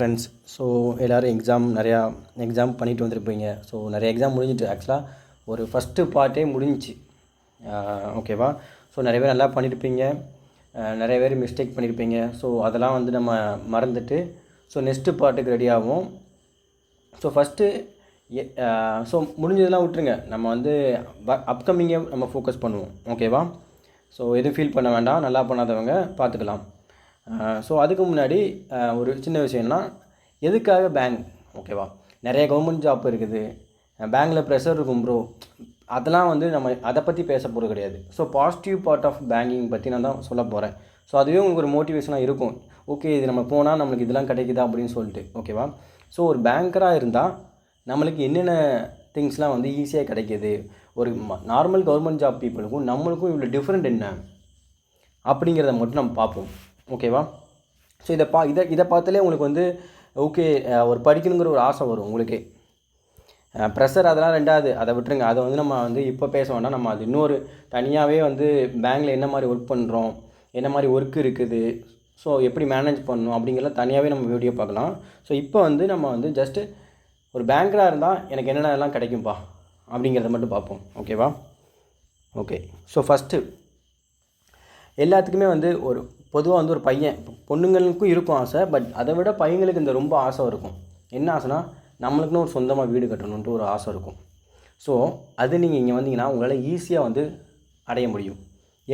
Friends. So எல்லோரும் exam பண்ணிட்டு வந்திருப்பீங்க. ஸோ நிறைய எக்ஸாம் முடிஞ்சிட்டு ஆக்சுவலாக ஒரு ஃபஸ்ட்டு பார்ட்டே முடிஞ்சிச்சு. ஓகேவா? ஸோ நிறைய பேர் நல்லா பண்ணியிருப்பீங்க, நிறைய பேர் மிஸ்டேக் பண்ணியிருப்பீங்க. ஸோ அதெல்லாம் வந்து நம்ம மறந்துட்டு ஸோ நெக்ஸ்ட்டு பார்ட்டுக்கு ரெடி ஆகும். ஸோ ஃபஸ்ட்டு ஸோ முடிஞ்சதெல்லாம் விட்டுருங்க. நம்ம வந்து அப்கமிங்கை நம்ம ஃபோக்கஸ் பண்ணுவோம். ஓகேவா? ஸோ எதுவும் ஃபீல் பண்ண வேண்டாம், நல்லா பண்ணாதவங்க பார்த்துக்கலாம். ஸோ அதுக்கு முன்னாடி ஒரு சின்ன விஷயம்னா, எதுக்காக பேங்க்? ஓகேவா? நிறைய கவர்மெண்ட் ஜாப் இருக்குது, பேங்க்கில் ப்ரெஷர் இருக்கும் ப்ரோ. அதெல்லாம் வந்து நம்ம அதை பற்றி பேச போகிறது கிடையாது. So positive part of banking பற்றி நான் தான் சொல்ல போகிறேன். ஸோ அதுவே உங்களுக்கு ஒரு மோட்டிவேஷனாக இருக்கும். ஓகே, இது நம்ம போனால் நம்மளுக்கு இதெல்லாம் கிடைக்குதா அப்படின்னு சொல்லிட்டு. ஓகேவா? ஸோ ஒரு பேங்கராக இருந்தால் நம்மளுக்கு என்னென்ன திங்ஸ்லாம் வந்து ஈஸியாக கிடைக்கிது, ஒரு நார்மல் கவர்மெண்ட் ஜாப் பீப்புளுக்கும் நம்மளுக்கும் இவ்வளோ டிஃப்ரெண்ட் என்ன அப்படிங்கிறத மட்டும் நம்ம பார்ப்போம். ஓகேவா? ஸோ இதை பார்த்தாலே உங்களுக்கு வந்து ஓகே, ஒரு படிக்கணுங்கிற ஒரு ஆசை வரும் உங்களுக்கே. ப்ரெஷர் அதெல்லாம் ரெண்டாவது, அதை விட்டுருங்க. அதை வந்து நம்ம வந்து இப்போ பேச வேண்டாம். நம்ம அது இன்னொரு தனியாகவே வந்து பேங்க்கில் என்ன மாதிரி ஒர்க் பண்ணுறோம், என்ன மாதிரி ஒர்க் இருக்குது, ஸோ எப்படி மேனேஜ் பண்ணணும் அப்படிங்கிறத தனியாகவே நம்ம வீடியோ பார்க்கலாம். ஸோ இப்போ வந்து நம்ம வந்து ஜஸ்ட்டு ஒரு பேங்கராக இருந்தால் எனக்கு என்னென்னலாம் கிடைக்கும்பா அப்படிங்கிறத மட்டும் பார்ப்போம். ஓகேவா? ஓகே. ஸோ ஃபஸ்ட்டு எல்லாத்துக்குமே வந்து ஒரு பொதுவாக வந்து ஒரு பையன், பொண்ணுங்களுக்கும் இருக்கும் ஆசை, பட் அதை விட பையங்களுக்கு இந்த ரொம்ப ஆசை இருக்கும். என்ன ஆசைனா, நம்மளுக்குன்னு ஒரு சொந்தமாக வீடு கட்டணுன்ட்டு ஒரு ஆசை இருக்கும். ஸோ அது நீங்கள் இங்கே வந்தீங்கன்னா உங்களால் ஈஸியாக வந்து அடைய முடியும்.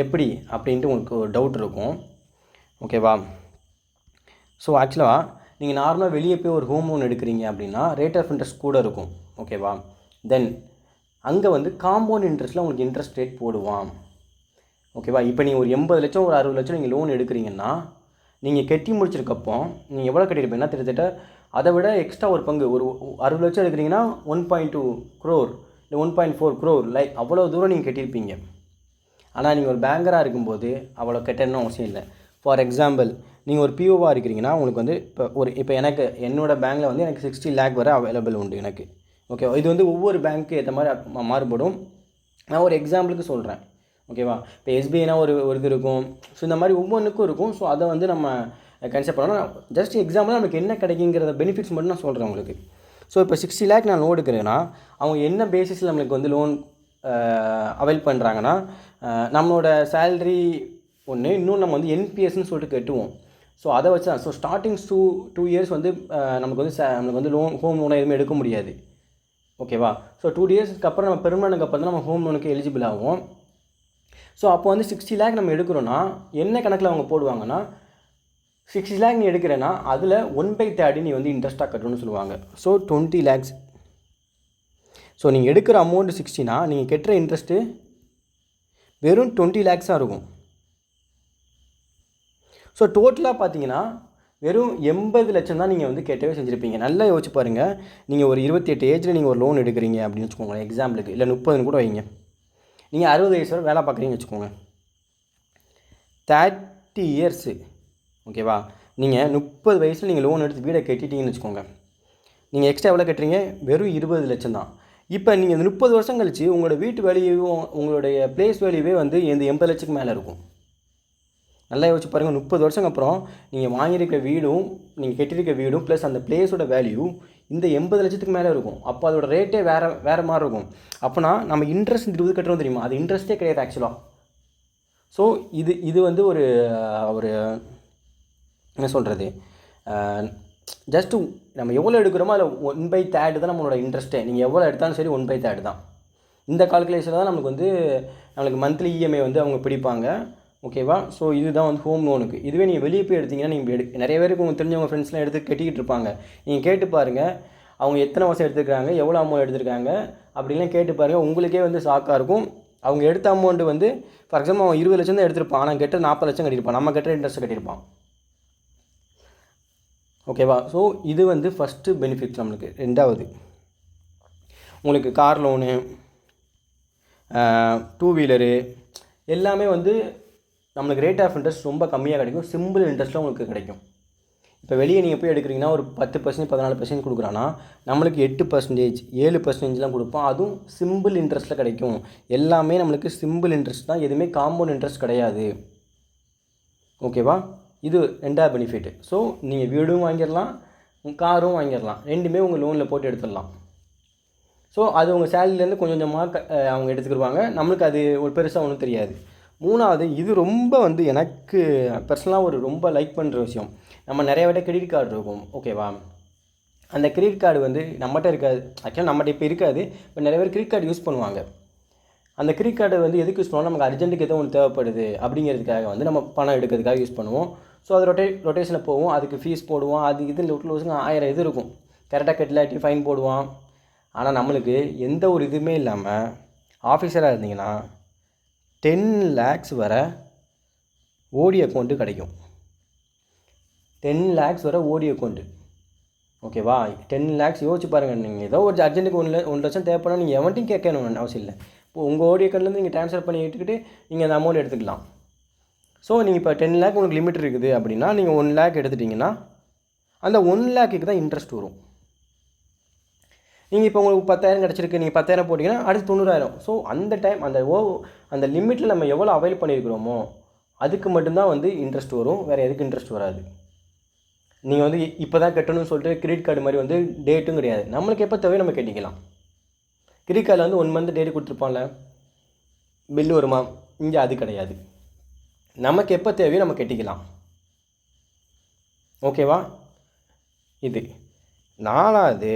எப்படி அப்படின்ட்டு உங்களுக்கு ஒரு டவுட் இருக்கும். ஓகேவா? ஸோ ஆக்சுவலாக நீங்கள் நார்மலாக வெளியே போய் ஒரு ஹோம் லோன் எடுக்கிறீங்க அப்படின்னா ரேட் ஆஃப் இன்ட்ரெஸ்ட் கூட இருக்கும். ஓகேவா? தென் அங்கே வந்து காம்பவுண்ட் இன்ட்ரெஸ்ட்டில் உங்களுக்கு இன்ட்ரெஸ்ட் ரேட் போடுவான். ஓகேவா? இப்போ நீங்கள் ஒரு 80 லட்சம் ஒரு 60 லட்சம் நீங்கள் லோன் எடுக்கிறீங்கன்னா, நீங்கள் கட்டி முடிச்சிருக்கப்போ நீங்கள் எவ்வளோ கட்டியிருப்பீங்கன்னா கிட்டத்தட்ட அதை விட எக்ஸ்ட்ரா ஒரு பங்கு. ஒரு 60 லட்சம் எடுக்கிறீங்கன்னா 1.2 crore இல்லை 1.4 crore, லைக் அவ்வளோ தூரம் நீங்கள் கட்டியிருப்பீங்க. ஆனால் நீங்கள் ஒரு பேங்கராக இருக்கும்போது அவ்வளோ கட்டணும்னு அவசியம் இல்லை. ஃபார் எக்ஸாம்பிள், நீங்கள் ஒரு பிஓவாக இருக்கிறீங்கன்னா உங்களுக்கு வந்து இப்போ எனக்கு என்னோடய பேங்க்கில் வந்து எனக்கு 60 lakh வரை அவைலபிள் உண்டு எனக்கு. ஓகேவா? இது வந்து ஒவ்வொரு பேங்க்கு ஏற்ற மாதிரி மாறுபடும். நான் ஒரு எக்ஸாம்பிளுக்கு சொல்கிறேன். ஓகேவா? இப்போ எஸ்பிஐனா ஒரு இது இருக்கும். ஸோ இந்த மாதிரி ஒவ்வொன்றுக்கும் இருக்கும். ஸோ அதை வந்து நம்ம கன்சிடர் பண்ணணும். ஜஸ்ட் எக்ஸாம்பிளாக நமக்கு என்ன கிடைக்குங்கிற பெனிஃபிட்ஸ் மட்டும் நான் சொல்கிறேன் உங்களுக்கு. ஸோ இப்போ 60 lakh நான் லோன் எடுக்கிறேன்னா அவங்க என்ன பேசிஸில் நம்மளுக்கு வந்து லோன் அவைல் பண்ணுறாங்கன்னா, நம்மளோட சேல்ரி ஒன்று, இன்னும் நம்ம வந்து என்பிஎஸ்ன்னு சொல்லிட்டு கட்டுவோம். ஸோ அதை வச்சு தான். ஸோ ஸ்டார்டிங் 2 years வந்து நமக்கு வந்து ஹோம் லோனாக எதுவுமே எடுக்க முடியாது. ஓகேவா? ஸோ 2 yearsக்கு அப்புறம் நம்ம பெர்மனன்ட்க்கு அப்புறம் தான் நம்ம ஹோம் லோனுக்கு எலிஜிபிள் ஆகும். ஸோ அப்போ வந்து 60 lakh நம்ம எடுக்கிறோன்னா என்ன கணக்கில் அவங்க போடுவாங்கன்னா, 60 lakh நீ எடுக்கிறேன்னா அதில் 1/3 நீ வந்து இன்ட்ரெஸ்ட்டாக கட்டணும்னு சொல்லுவாங்க. So 20 lakhs. ஸோ நீங்கள் எடுக்கிற அமௌண்ட் 60னா நீங்கள் கட்டுற இன்ட்ரெஸ்ட்டு வெறும் 20 lakhs இருக்கும். ஸோ டோட்டலாக பார்த்தீங்கன்னா வெறும் 80 லட்சம் தான் நீங்கள் வந்து கட்டவே செஞ்சுருப்பீங்க. நல்லா யோசிச்சு பாருங்கள். நீங்கள் ஒரு 28 ஏஜில் நீங்கள் ஒரு லோன் எடுக்கிறீங்க அப்படின்னு வச்சுக்கோங்களேன் எக்ஸாம்பிளுக்கு, இல்லை 30 கூட வைங்க. நீங்கள் 60 வயசு வரை வேலை பார்க்குறீங்கன்னு வச்சுக்கோங்க, 30 years. ஓகேவா? நீங்கள் 30 வயசில் நீங்கள் லோன் எடுத்து வீடை கட்டிட்டீங்கன்னு வச்சுக்கோங்க, நீங்கள் எக்ஸ்ட்ரா எவ்வளோ கட்டுறீங்க? வெறும் 20 லட்சம் தான். இப்போ நீங்கள் இந்த 30 வருஷம் கழிச்சு உங்களோட வீட்டு வேல்யூவும் உங்களுடைய பிளேஸ் வேல்யூவே வந்து இந்த 80 லட்சத்துக்கு மேலே இருக்கும். நல்லா யோசிச்சு பாருங்கள். 30 வருஷம் அப்புறம் நீங்கள் வாங்கியிருக்க வீடும் நீங்கள் கட்டியிருக்க வீடும் ப்ளஸ் அந்த பிளேஸோட வேல்யூ இந்த 80 லட்சத்துக்கு மேலே இருக்கும். அப்போ அதோட ரேட்டே வேறு மாதிரி இருக்கும். அப்போனா நம்ம இன்ட்ரெஸ்ட் 20 கட்டுறோம் தெரியுமா, அது இன்ட்ரெஸ்ட்டே கிடையாது ஆக்சுவலாக. ஸோ இது வந்து ஒரு என்ன சொல்கிறது, ஜஸ்ட்டு நம்ம எவ்வளோ எடுக்கிறோமோ அதில் 1/3 தான் நம்மளோட இன்ட்ரெஸ்ட்டே. நீங்கள் எவ்வளோ எடுத்தாலும் சரி 1/3 தான். இந்த கால்குலேஷனில் தான் நம்மளுக்கு மந்த்லி இஎம்ஐ வந்து அவங்க பிடிப்பாங்க. ஓகேவா? ஸோ இதுதான் வந்து ஹோம் லோனுக்கு. இதுவே நீங்கள் வெளியே போய் எடுத்திங்கன்னா நீங்கள் நிறைய பேருக்கு உங்களுக்கு தெரிஞ்சவங்க ஃப்ரெண்ட்ஸ்லாம் எடுத்து கட்டிக்கிட்டு இருப்பாங்க. நீங்கள் கேட்டு பாருங்கள், அவங்க எத்தனை வருஷம் எடுத்துருக்காங்க, எவ்வளோ அமௌண்ட் எடுத்திருக்காங்க அப்படின்லாம் கேட்டு பாருங்கள். உங்களுக்கே வந்து ஷாக்காக இருக்கும். அவங்க எடுத்த அமௌண்ட்டு வந்து ஃபார் எக்ஸாம்பிள் அவன் 20 லட்சம் தான் எடுத்திருப்பான், ஆனால் கெட்ட 40 லட்சம் கட்டியிருப்பான். நம்ம கட்டுற இன்ட்ரெஸ்ட் கட்டியிருப்பான். ஓகேவா? ஸோ இது வந்து ஃபஸ்ட்டு பெனிஃபிட் நம்மளுக்கு. ரெண்டாவது, உங்களுக்கு கார் லோனு, 2 வீலரு எல்லாமே வந்து நம்மளுக்கு ரேட் ஆஃப் இன்ட்ரெஸ்ட் ரொம்ப கம்மியாக கிடைக்கும். சிம்பிள் இன்ட்ரெஸ்ட்டில் உங்களுக்கு கிடைக்கும். இப்போ வெளியே நீங்கள் போய் எடுக்கிறீங்கன்னா ஒரு 10% 14% கொடுக்குறான்னா நம்மளுக்கு 8% 7%லாம் கொடுப்போம். அதுவும் சிம்பிள் இன்ட்ரெஸ்ட்டில் கிடைக்கும். எல்லாமே நம்மளுக்கு சிம்பிள் இன்ட்ரெஸ்ட் தான், எதுவுமே காம்பவுண்ட் இன்ட்ரெஸ்ட் கிடையாது. ஓகேவா? இது ரெண்டாவது பெனிஃபிட். ஸோ நீங்கள் வீடும் வாங்கிடலாம், காரும் வாங்கிடலாம். ரெண்டுமே உங்கள் லோனில் போட்டு எடுத்துடலாம். ஸோ அது உங்கள் சேலரிலேருந்து கொஞ்சம் கொஞ்சமாக அவங்க எடுத்துக்கிடுவாங்க. நம்மளுக்கு அது ஒரு பெருசாக ஒன்றும் தெரியாது. 3வது, இது ரொம்ப வந்து எனக்கு பர்சனலாக ஒரு ரொம்ப லைக் பண்ணுற விஷயம். நம்ம நிறைய விட கிரெடிட் கார்டு இருக்கும், ஓகேவா? அந்த கிரெடிட் கார்டு வந்து நம்மகிட்ட இருக்காது. ஆக்சுவலாக நம்மகிட்ட இப்போ இருக்காது. இப்போ நிறைய பேர் கிரெடிட் கார்டு யூஸ் பண்ணுவாங்க. அந்த கிரெடிட் கார்டு வந்து எதுக்கு யூஸ் பண்ணுவோம்? நமக்கு அர்ஜென்ட்டுக்கு எதோ ஒன்று தேவைப்படுது அப்படிங்கிறதுக்காக வந்து நம்ம பணம் எடுக்கிறதுக்காக யூஸ் பண்ணுவோம். ஸோ அது ரொட்டேஷனில் போவோம். அதுக்கு ஃபீஸ் போடுவோம். அது இது லூசுங்க 1000 இது இருக்கும். கரெக்டாக கட்டலாட்டி ஃபைன் போடுவான். ஆனால் நம்மளுக்கு எந்த ஒரு இதுவுமே இல்லாமல் ஆஃபீஸராக இருந்தீங்கன்னா 10 lakhs வரை ஓடி அக்கௌண்ட்டு கிடைக்கும். 10 lakhs வரை ஓடி அக்கௌண்ட்டு, ஓகேவா? 10 lakhs யோசிச்சு பாருங்கள். நீங்கள் ஏதோ ஒரு அர்ஜென்ட்டுக்கு 1 லட்சம் தேவைப்படும், நீங்கள் எவன்ட்டையும் கேட்கணும்னு அவசியம் இல்லை. இப்போ உங்கள் ஓடி அக்கௌண்ட்லேருந்து நீங்கள் ட்ரான்ஸ்ஃபர் பண்ணி எடுத்துக்கிட்டு நீங்கள் அந்த அமௌண்ட் எடுத்துக்கலாம். ஸோ நீங்கள் இப்போ 10 lakh உங்களுக்கு லிமிட் இருக்குது அப்படின்னா நீங்கள் 1 lakh எடுத்துட்டிங்கன்னா அந்த 1 lakhக்கு தான் இன்ட்ரெஸ்ட் வரும். நீங்கள் இப்போ உங்களுக்கு 10,000 கிடச்சிருக்கு, நீங்கள் 10,000 போட்டிங்கன்னா அடுத்து 90,000. ஸோ அந்த டைம் அந்த லிமிட்டில் நம்ம எவ்வளோ அவைல் பண்ணியிருக்கிறோமோ அதுக்கு மட்டும்தான் வந்து இன்ட்ரெஸ்ட் வரும். வேறு எதுக்கு இன்ட்ரெஸ்ட் வராது. நீங்கள் வந்து இப்போ தான் கட்டணும்னு சொல்லிட்டு கிரெடிட் கார்டு மாதிரி வந்து டேட்டும் கிடையாது. நம்மளுக்கு எப்போ தேவையோ நம்ம கட்டிக்கலாம். கிரெடிட் கார்டில் வந்து 1 month டேட்டு கொடுத்துருப்பான்ல, பில்லு வருமா? இங்கே அது கிடையாது. நமக்கு எப்போ தேவையோ நம்ம கட்டிக்கலாம், ஓகேவா? இது 4வது,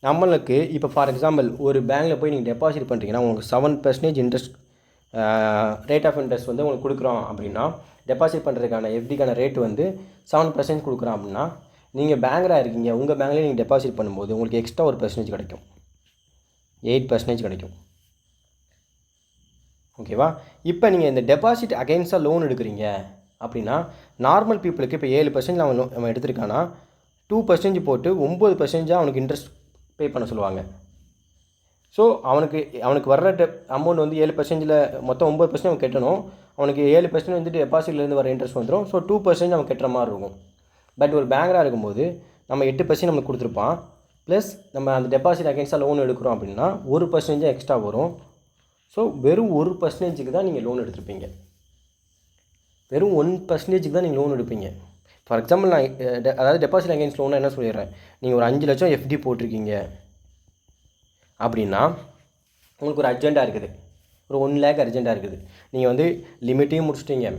நம்மளுக்கு இப்போ ஃபார் எக்ஸாம்பிள் ஒரு பேங்க்கில் போய் நீங்கள் டெபாசிட் பண்ணுறீங்கன்னா உங்களுக்கு 7% இன்ட்ரெஸ்ட் ரேட் ஆஃப் இன்ட்ரெஸ்ட் வந்து உங்களுக்கு கொடுக்குறோம் அப்படின்னா, டெபாசிட் பண்ணுறதுக்கான எஃப்டிக்கான ரேட்டு வந்து 7% கொடுக்குறோம் அப்படின்னா, நீங்கள் பேங்கராக இருக்கீங்க, உங்கள் பேங்க்லேயே நீங்கள் டெபாசிட் பண்ணும்போது உங்களுக்கு எக்ஸ்ட்ரா ஒரு % கிடைக்கும். 8% கிடைக்கும், ஓகேவா? இப்போ நீங்கள் இந்த டெபாசிட் அகைன்ஸ்டாக லோன் எடுக்கிறீங்க அப்படின்னா நார்மல் பீப்புளுக்கு இப்போ 7% அவன் எடுத்திருக்கானா 2% போட்டு 9% அவனுக்கு இன்ட்ரெஸ்ட் பே பண்ண சொல்லுவாங்க. ஸோ அவனுக்கு வர்ற அமௌண்ட் வந்து 7%, மொத்தம் 9% அவன் கட்டணும். அவனுக்கு 7% வந்துட்டு டெபாசிட்லேருந்து வர இன்ட்ரெஸ்ட் வந்துடும். ஸோ 2% அவன் கட்டுற மாதிரி இருக்கும். பட் ஒரு பேங்கராக இருக்கும்போது நம்ம 8% நம்மளுக்கு கொடுத்துருப்பான். ப்ளஸ் நம்ம அந்த டெபாசிட் அகைன்ஸ்டாக லோன் எடுக்கிறோம் அப்படின்னா 1% எக்ஸ்ட்ரா வரும். ஸோ வெறும் 1%க்கு தான் நீங்கள் லோன் எடுத்துருப்பீங்க. வெறும் 1%க்கு தான் நீங்கள் லோன் எடுப்பீங்க. ஃபார் எக்ஸாம்பிள் நான் அதாவது டெபாசிட் அகைன்ஸ்ட் லோனாக என்ன சொல்லிடுறேன், நீங்கள் ஒரு 5 லட்சம் எஃப்டி போட்டிருக்கீங்க அப்படின்னா உங்களுக்கு ஒரு அர்ஜெண்ட்டாக இருக்குது, ஒரு 1 lakh அர்ஜெண்ட்டாக இருக்குது. நீங்கள் வந்து லிமிட்டையும் முடிச்சிட்டிங்க,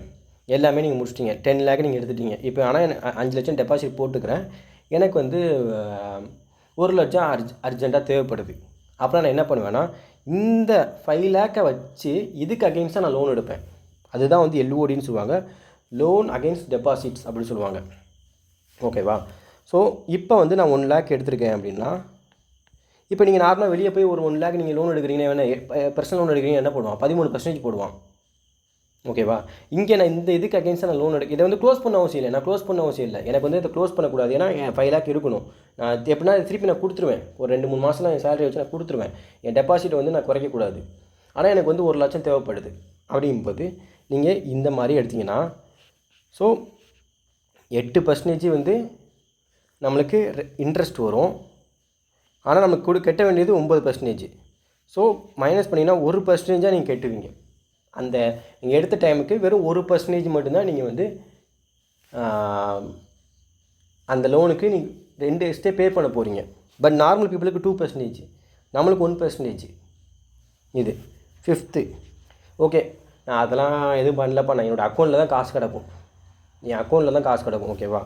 எல்லாமே நீங்கள் முடிச்சிட்டிங்க, 10 lakh நீங்கள் எடுத்துட்டீங்க. இப்போ ஆனால் 5 லட்சம் டெபாசிட் போட்டுக்கிறேன், எனக்கு வந்து 1 லட்சம் அர்ஜெண்ட்டாக தேவைப்படுது. அப்புறம் நான் என்ன பண்ணுவேன்னா இந்த 5 lakh வச்சு இதுக்கு அகெயின்ஸ்டாக நான் லோன் எடுப்பேன். அதுதான் வந்து LODன்னு சொல்லுவாங்க, லோன் அகெயின்ஸ்ட் டெபாசிட்ஸ் அப்படின்னு சொல்லுவாங்க, ஓகேவா? ஸோ இப்போ வந்து நான் 1 lakh எடுத்திருக்கேன் அப்படின்னா, இப்போ நீங்கள் நார்மலாக வெளியே போய் ஒரு 1 lakh நீங்கள் லோன் எடுக்கிறீங்கன்னா என்ன பர்சனல் லோன் எடுக்கிறீங்க என்ன போடுவான்? 13% போடுவான், ஓகேவா? இங்கே நான் இந்த இதுக்கு அகெயின்ஸ்டாக நான் லோன் இதை வந்து க்ளோஸ் பண்ண அவசியம் இல்லை. நான் க்ளோஸ் பண்ண அவசியம் இல்லை. எனக்கு வந்து இதை க்ளோஸ் பண்ணக்கூடாது. ஏன்னா என் 5 lakh இருக்கணும். நான் எப்படின்னா திருப்பி நான் கொடுத்துருவேன். ஒரு 2-3 மாதம் என் சேலரி வச்சு நான் கொடுத்துருவேன். என் டெபாசிட்டை வந்து நான் குறைக்கக்கூடாது. ஆனால் எனக்கு வந்து 1 லட்சம் தேவைப்படுது அப்படிங்கும்போது நீங்கள் இந்த மாதிரி எடுத்திங்கன்னா, ஸோ 8% வந்து நம்மளுக்கு இன்ட்ரெஸ்ட் வரும். ஆனால் நமக்கு கட்ட வேண்டியது 9%. ஸோ மைனஸ் பண்ணிங்கன்னா 1%-ஆக நீங்கள் கட்டுவீங்க. அந்த நீங்கள் எடுத்த டைமுக்கு வெறும் 1% மட்டும்தான் நீங்கள் வந்து அந்த லோனுக்கு நீங்கள் 2 ஸ்டே பே பண்ண போகிறீங்க. பட் நார்மல் பீப்புளுக்கு 2%, நம்மளுக்கு 1%. இது 5th. ஓகே, நான் அதெல்லாம் எதுவும் பண்ணலப்பா, நான் என்னோடய அக்கௌண்ட்டில் தான் காசு கிடக்கும், என் அக்கௌண்ட்டில் தான் காசு கிடக்கும், ஓகேவா?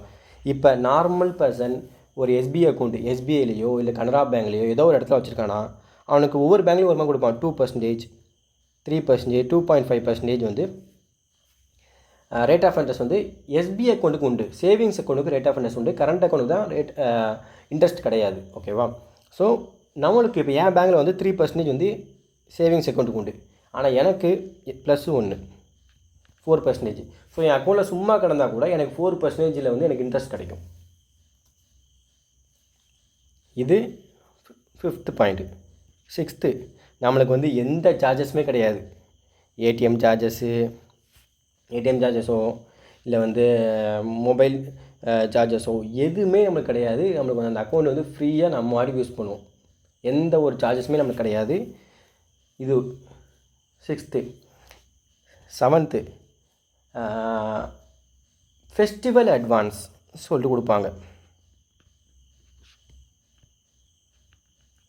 இப்போ நார்மல் பர்சன் ஒரு SBI அக்கௌண்ட்டு, SBIலேயோ இல்லை கனரா பேங்க்லேயோ ஏதோ ஒரு இடத்துல வச்சுருக்கானா அவனுக்கு ஒவ்வொரு பேங்க்லேயும் ஒரு மாதிரி கொடுப்பான். 2%, 3%, 2.5% வந்து ரேட் ஆஃப் இன்ட்ரெஸ்ட் வந்து SBI அக்கௌண்ட்டுக்கு உண்டு, சேவிங்ஸ் அக்கௌண்ட்டுக்கு ரேட் ஆஃப் இன்ட்ரெஸ்ட் உண்டு, கரண்ட் அக்கௌண்ட்டுக்கு தான் இன்ட்ரெஸ்ட் கிடையாது, ஓகேவா? ஸோ நம்மளுக்கு இப்போ என் பேங்கில் வந்து 3% வந்து சேவிங்ஸ் அக்கௌண்ட்டுக்கு உண்டு. ஆனால் எனக்கு +1 4%. ஸோ என் அக்கௌண்ட்டில் சும்மா கிடந்தால் கூட எனக்கு 4%-ல் வந்து எனக்கு இன்ட்ரெஸ்ட் கிடைக்கும். இது 5th பாயிண்ட்டு. 6th, நம்மளுக்கு வந்து எந்த சார்ஜஸுமே கிடையாது. ஏடிஎம் சார்ஜஸோ இல்லை வந்து மொபைல் சார்ஜஸோ எதுவுமே நம்மளுக்கு கிடையாது. நம்மளுக்கு வந்து அந்த அக்கௌண்ட் வந்து ஃப்ரீயாக நம்ம வாடிக்கு யூஸ் பண்ணுவோம். எந்த ஒரு சார்ஜஸுமே நம்மளுக்கு கிடையாது. இது 6th. 7th, ஃபெஸ்டிவல் அட்வான்ஸ் சொல்லிட்டு கொடுப்பாங்க.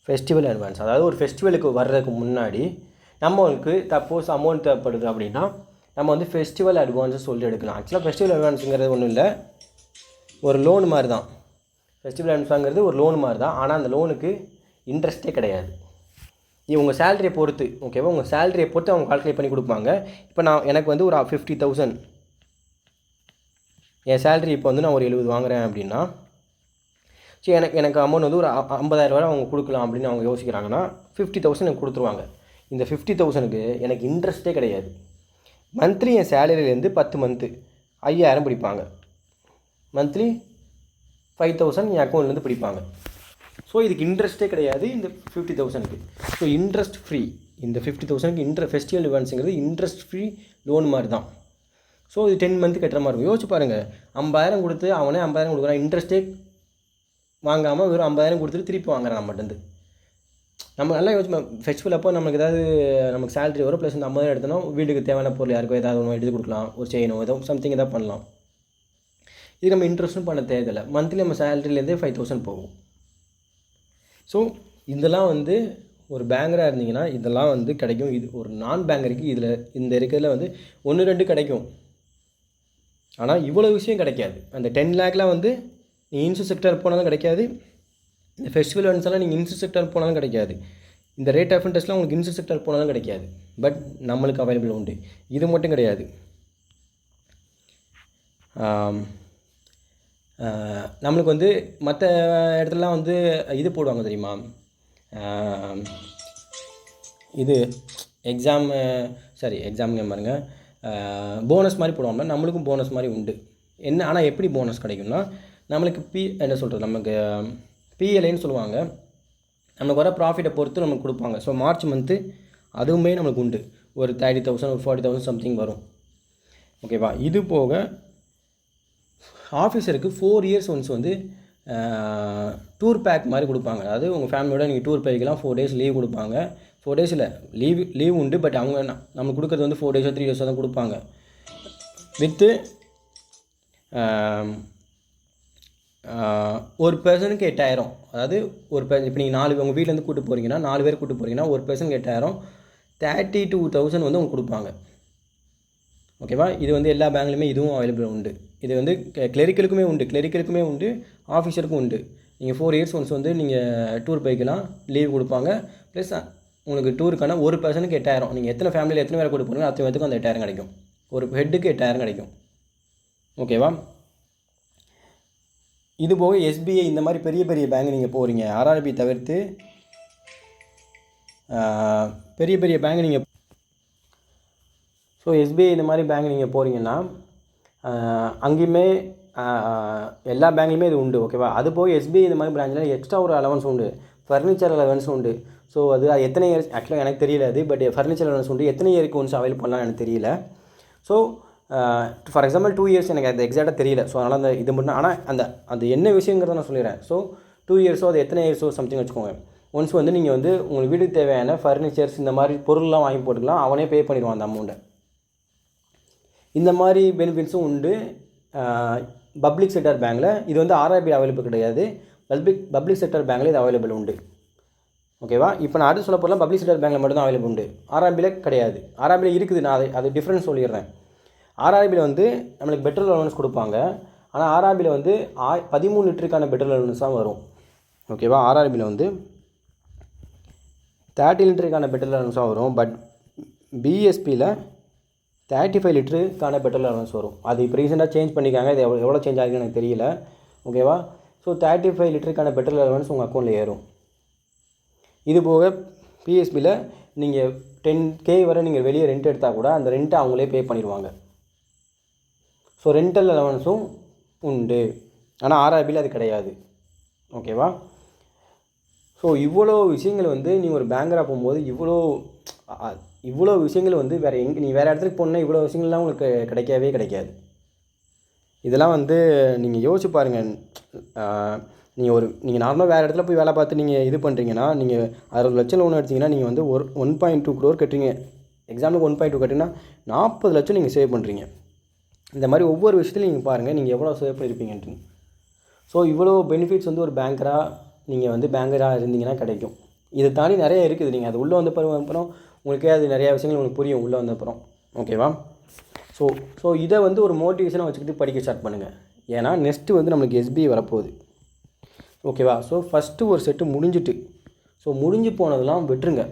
ஃபெஸ்டிவல் அட்வான்ஸ், அதாவது ஒரு ஃபெஸ்டிவலுக்கு வர்றதுக்கு முன்னாடி நம்மளுக்கு சப்போஸ் அமௌண்ட் தேவைப்படுது அப்படின்னா நம்ம வந்து ஃபெஸ்டிவல் அட்வான்ஸை சொல்லி எடுக்கலாம். ஆக்சுவலாக ஃபெஸ்டிவல் அட்வான்ஸுங்கிறது ஒன்றும் இல்லை, ஒரு லோன் மாதிரி தான். ஃபெஸ்டிவல் அட்வான்ஸுங்கிறது ஒரு லோன் மாதிரி தான். ஆனால் அந்த லோனுக்கு இன்ட்ரெஸ்ட்டே கிடையாது. உங்கள் சேலரியை பொறுத்து, ஓகேவா, உங்கள் சேலரியை பொறுத்து அவங்க கால்குலேட் பண்ணி கொடுப்பாங்க. இப்போ எனக்கு வந்து ஒரு 50,000 என் சேலரி இப்போ வந்து நான் ஒரு 70 வாங்குகிறேன் அப்படின்னா, சரி எனக்கு அமௌண்ட் வந்து ஒரு 50,000 அவங்க கொடுக்கலாம் அப்படின்னு அவங்க யோசிக்கிறாங்கன்னா 50,000 எனக்கு கொடுத்துருவாங்க. இந்த 50,000க்கு எனக்கு இன்ட்ரெஸ்ட்டே கிடையாது. மந்த்லி என் சேலரியிலேருந்து 10 மந்த்து 5,000 பிடிப்பாங்க. மந்த்லி 5,000 என் அக்கௌண்ட்லேருந்து பிடிப்பாங்க. ஸோ இதுக்கு இன்ட்ரெஸ்ட்டே கிடையாது இந்த 50,000க்கு. So interest free. இந்த 50,000க்கு ஃபெஸ்டிவல் இவெண்ட்ஸுங்கிறது இன்ட்ரெஸ்ட் ஃப்ரீ லோன் மாதிரி தான். ஸோ இது 10 மந்த்து கட்டுற மாதிரி இருக்கும். யோசிச்சு பாருங்கள், 50,000 கொடுத்து அவனே 50,000 கொடுக்குறான், இன்ட்ரெஸ்ட்டே வாங்காமல் வெறும் 50,000 கொடுத்துட்டு திருப்பி வாங்குறான் நம்மகிட்டருந்து. நம்ம நல்லா யோசிச்சு, ஃபெஸ்டிவல் அப்போ நமக்கு ஏதாவது நமக்கு சேலரி வரும், ப்ளஸ் இந்த 50,000 எடுத்தோன்னா வீட்டுக்கு தேவையான பொருள் யாருக்கோ ஏதாவது ஒன்று எடுத்து கொடுக்கலாம், ஒரு செயினோ ஏதோ சம்திங் எதாவது பண்ணலாம். இது நம்ம இன்ட்ரெஸ்ட்டும் பண்ண தேவையில்லை. மந்த்லி நம்ம சேலரியிலேருந்தே 5,000 போகும். ஸோ இதெல்லாம் வந்து ஒரு பேங்கராக இருந்தீங்கன்னா இதெல்லாம் வந்து கிடைக்கும். இது ஒரு நான் பேங்கருக்கு இதில் இந்த இருக்கிறதுல வந்து 1-2 கிடைக்கும். ஆனால் இவ்வளோ விஷயம் கிடைக்காது. அந்த 10 lakhலாம் வந்து நீங்கள் இன்சூர் செக்டர் போனாலும் கிடைக்காது. இந்த ஃபெஸ்டிவல் இவெண்ட்ஸ் எல்லாம் நீங்கள் இன்சூர் செக்டர் போனாலும் கிடைக்காது. இந்த ரேட் ஆஃப் இன்ட்ரெஸ்ட்லாம் உங்களுக்கு இன்சூர் செக்டர் போனாலும் கிடைக்காது. பட் நம்மளுக்கு அவைலபிள் உண்டு. இது மட்டும் கிடையாது, நம்மளுக்கு வந்து மற்ற இடத்துலலாம் வந்து இது போடுவாங்க தெரியுமா, இது எக்ஸாமுங்க பாருங்க, போனஸ் மாதிரி போடுவாங்க. நம்மளுக்கும் போனஸ் மாதிரி உண்டு. என்ன, ஆனால் எப்படி போனஸ் கிடைக்கும்னா நம்மளுக்கு என்ன சொல்கிறது, நமக்கு பிஎல்ஐன்னு சொல்லுவாங்க. நமக்கு வர ப்ராஃபிட்டை பொறுத்து நமக்கு கொடுப்பாங்க. ஸோ மார்ச் மந்த்து அதுவுமே நம்மளுக்கு உண்டு. ஒரு 30,000 ஒரு 40,000 சம்திங் வரும். ஓகேவா. இது போக ஆஃபீஸருக்கு 4 years ஒன்ஸ் வந்து டூர் பேக் மாதிரி கொடுப்பாங்க. அதாவது உங்கள் ஃபேமிலியோட நீங்கள் டூர் போய்க்கலாம். 4 days லீவ் கொடுப்பாங்க. 4 days இல்லை, லீவ் உண்டு. பட் அவங்க நம்மளுக்கு கொடுக்குறது வந்து 4 days 3 days தான் கொடுப்பாங்க. வித்து ஒரு பர்சனுக்கு 8,000. அதாவது ஒரு இப்போ நீங்கள் 4 உங்கள் வீட்டிலேருந்து கூப்பிட்டு போகிறீங்கன்னா 4 பேர் கூப்பிட்டு போகிறீங்கன்னா ஒரு பர்சனுக்கு 8,000, 32,000 வந்து அவங்க கொடுப்பாங்க. ஓகேவா. இது வந்து எல்லா பேங்க்லையுமே இதுவும் அவைலபிள் உண்டு. இது வந்து கிளரிக்கலுக்குமே உண்டு, ஆஃபீஸருக்கும் உண்டு. நீங்கள் 4 years ஒன்ஸ் வந்து நீங்கள் டூர் போய்க்கலாம், லீவ் கொடுப்பாங்க. ப்ளஸ் உங்களுக்கு டூருக்கான ஒரு பர்சனுக்கு 8,000. நீங்கள் எத்தனை ஃபேமிலியில் எத்தனை பேரை கூட்டு போகிறீங்களோ அத்தனை பேருக்கும் அந்த 8,000 கிடைக்கும். ஒரு ஹெட்டுக்கு 8,000 கிடைக்கும். ஓகேவா. இது போக எஸ்பிஐ இந்த மாதிரி பெரிய பெரிய பேங்க் நீங்கள் போகிறீங்க, ஆர்ஆர்பி தவிர்த்து பெரிய பெரிய பேங்க் நீங்கள், ஸோ எஸ்பிஐ இந்த மாதிரி பேங்க் நீங்கள் போகிறீங்கன்னா அங்கேயுமே எல்லா பேங்க்லையுமே இது உண்டு. ஓகேவா. அது போக எஸ்பிஐ இந்த மாதிரி பிரான்ச்சில் எக்ஸ்ட்ரா ஒரு அலவன்ஸ் உண்டு, ஃபர்னிச்சர் அலவன்ஸ் உண்டு. ஸோ அது எத்தனை இயர்ஸ் ஆக்சுவலாக எனக்கு தெரியல அது, பட் ஃபர்னிச்சர் அலவன்ஸ் உண்டு. எத்தனை இயருக்கு ஒன்ஸ் அவைல் பண்ணலாம் எனக்கு தெரியல. ஸோ ஃபார் எக்ஸாம்பிள் 2 years எனக்கு அது எக்ஸாக்டாக தெரியல. ஸோ அதனால் அந்த இது மட்டும், ஆனால் அந்த என்ன விஷயங்கிறத நான் சொல்லிடுறேன். ஸோ 2 years அது எத்தனை இயர்ஸோ சம்திங் வச்சுக்கோங்க. ஒன்ஸ் வந்து நீங்கள் வந்து உங்களுக்கு வீட்டுக்கு தேவையான ஃபர்னிச்சர்ஸ் இந்த மாதிரி பொருள்லாம் வாங்கி போட்டுக்கலாம், அவனே பே பண்ணிடுவான் அந்த அமௌண்ட்டை. இந்த மாதிரி பெனிஃபிட்ஸும் உண்டு பப்ளிக் செக்டர் பேங்க்கில். இது வந்து ஆர்ஆர்பி அவைலபிள் கிடையாது, பப்ளிக் செக்டர் பேங்க்கில் இது அவைலபிள் உண்டு. ஓகேவா. இப்போ நான் அடுத்து சொல்ல போகிறேன், பப்ளிக் செக்டர் பேங்க்கில் மட்டும் தான் அவைலபிள் உண்டு, ஆர்ஆர்பியில் கிடையாது. ஆர்ஆர்பியில் இருக்குது, நான் அது டிஃப்ரென்ஸ் சொல்லிடுறேன். ஆர்ஆர்பியில் வந்து நம்மளுக்கு பெட்ரோல் அலவன்ஸ் கொடுப்பாங்க. ஆனால் ஆர்ஆர்பியில் வந்து 13 லிட்டருக்கான பெட்ரோல் அலவன்ஸ் தான் வரும். ஓகேவா. ஆர்ஆர்பியில் வந்து 30 லிட்டருக்கான பெட்ரோல் அலவன்ஸ் தான் வரும். பட் பிஎஸ்பியில் 35 லிட்டருக்கான பெட்ரோல் அலவன்ஸ் வரும். அது இப்போ ரீசெண்டாக சேஞ்ச் பண்ணிக்காங்க. இது எவ்வளோ சேஞ்ச் ஆகுதுன்னு எனக்கு தெரியல. ஓகேவா. ஸோ 35 லிட்டருக்கான பெட்ரோல் அலவன்ஸ் உங்கள் அக்கௌண்ட்டில் ஏறும். இது போக பிஎஸ்பியில் நீங்கள் 10K வரை நீங்கள் வெளியே ரெண்ட் எடுத்தால் கூட அந்த ரெண்ட்டை அவங்களே பே பண்ணிடுவாங்க. ஸோ ரெண்டல் அலவன்ஸும் உண்டு. ஆனால் ஆர்ஆர்பியில் அது கிடையாது. ஓகேவா. ஸோ இவ்வளோ விஷயங்கள் வந்து நீங்கள் ஒரு பேங்கராக போகும்போது இவ்வளோ விஷயங்கள் வந்து நீ வேறு இடத்துக்கு போனால் இவ்வளோ விஷயங்கள்லாம் உங்களுக்கு கிடைக்காது. இதெல்லாம் வந்து நீங்கள் யோசிச்சு பாருங்கள். நீங்கள் நார்மலாக வேறு இடத்துல போய் வேலை பார்த்து நீங்கள் இது பண்ணுறீங்கன்னா, நீங்கள் 60 லட்சம் லோன் எடுத்தீங்கன்னா நீங்கள் வந்து 1.2 crore கட்டுறீங்க. எக்ஸாம்பிளுக்கு 1.2 கட்டிங்கன்னா 40 லட்சம் நீங்கள் சேவ் பண்ணுறீங்க. இந்த மாதிரி ஒவ்வொரு விஷயத்துலையும் நீங்கள் பாருங்கள் நீங்கள் எவ்வளோ சேவ் பண்ணியிருப்பீங்கன்ட்டு. ஸோ இவ்வளோ பெனிஃபிட்ஸ் வந்து ஒரு பேங்கராக நீங்கள் வந்து பேங்கராக இருந்தீங்கன்னா கிடைக்கும். இதை தாண்டி நிறைய இருக்குது. நீங்கள் அது உள்ளே வந்த அப்புறம் உங்களுக்கே அது நிறையா விஷயங்கள் உங்களுக்கு புரியும் உள்ளே வந்த அப்புறம். ஓகேவா? ஸோ இதை வந்து ஒரு மோட்டிவேஷனாக வச்சுக்கிட்டு படிக்க ஸ்டார்ட் பண்ணுங்கள். ஏன்னா நெக்ஸ்ட்டு வந்து நம்மளுக்கு எஸ்பிஐ வரப்போகுது. ஓகேவா? ஸோ ஃபஸ்ட்டு ஒரு செட்டு முடிஞ்சிட்டு, ஸோ முடிஞ்சு போனதெல்லாம் விட்டுருங்க.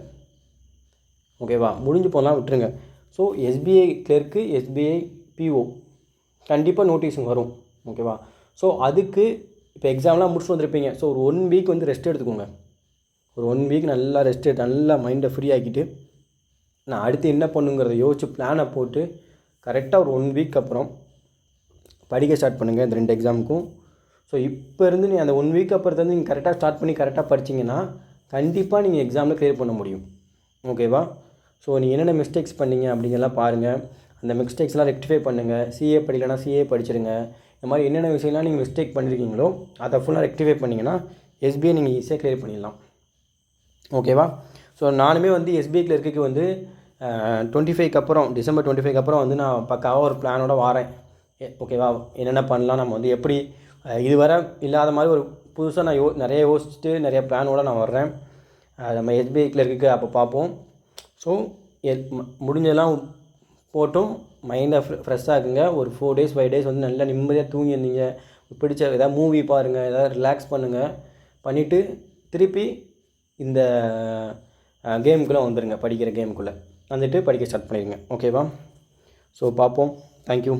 ஓகேவா? முடிஞ்சு போனதெல்லாம் விட்டுருங்க. So SBI clerk, SBI PO கண்டிப்பாக நோட்டிஃபிகேஷன் வரும். ஓகேவா? ஸோ அதுக்கு இப்போ எக்ஸாம்லாம் முடிச்சுட்டு வந்திருப்பீங்க. ஸோ ஒரு 1 வீக் வந்து ரெஸ்ட் எடுத்துக்கோங்க. ஒரு 1 வீக் நல்லா ரெஸ்ட் எடுத்து நல்லா மைண்டை ஃப்ரீ ஆக்கிட்டு நான் அடுத்து என்ன பண்ணுங்கிறத யோசிச்சு பிளானை போட்டு கரெக்டாக ஒரு 1 வீக் அப்புறம் படிக்க ஸ்டார்ட் பண்ணுங்கள் இந்த 2 எக்ஸாமுக்கும். ஸோ இப்போ இருந்து நீ அந்த 1 வீக் அப்புறத்துலேருந்து நீங்கள் கரெக்டாக ஸ்டார்ட் பண்ணி கரெக்டாக படிச்சிங்கன்னா கண்டிப்பாக நீங்கள் எக்ஸாமில் க்ளியர் பண்ண முடியும். ஓகேவா? ஸோ நீங்கள் என்னென்ன மிஸ்டேக்ஸ் பண்ணீங்க அப்படிங்கிறலாம் பாருங்கள். அந்த மிஸ்டேக்ஸ்லாம் ரெக்டிஃபை பண்ணுங்கள். சிஏ படிக்கலைன்னா சிஏ படிச்சிருங்க. இந்த மாதிரி என்னென்ன விஷயம்லாம் நீங்கள் மிஸ்டேக் பண்ணியிருக்கீங்களோ அதை ஃபுல்லாக ரெக்டிஃபை பண்ணிங்கன்னா எஸ்பிஐ நீங்கள் ஈஸியாக க்ளியர் பண்ணிடலாம். ஓகேவா? ஸோ நானுமே வந்து எஸ்பிஐ கிளர்க்கு வந்து 25க்கு அப்புறம் டிசம்பர் 25க்கு அப்புறம் வந்து நான் பக்காவாக ஒரு பிளானோட வாரேன். ஓகேவா? என்னென்ன பண்ணலாம், நம்ம வந்து எப்படி இதுவரை இல்லாத மாதிரி ஒரு புதுசாக நான் நிறைய யோசிச்சுட்டு நிறைய பிளானோடு நான் வர்றேன். நம்ம எஸ்பிஐ கிளர்க்கு அப்போ பார்ப்போம். ஸோ முடிஞ்சதெல்லாம் போட்டும் மைண்டை ஃப்ரெஷ்ஷாக இருக்குங்க. ஒரு 4 days 5 days வந்து நல்லா நிம்மதியாக தூங்கியிருந்தீங்க. பிடிச்ச ஏதாவது மூவி பாருங்கள், ஏதாவது ரிலாக்ஸ் பண்ணுங்கள். பண்ணிவிட்டு திருப்பி இந்த கேமுக்குள்ளே வந்துடுங்க. படிக்கிற கேமுக்குள்ளே வந்துட்டு படிக்க ஸ்டார்ட் பண்ணிடுங்க. ஓகேவா? ஸோ பார்ப்போம். தேங்க்யூ.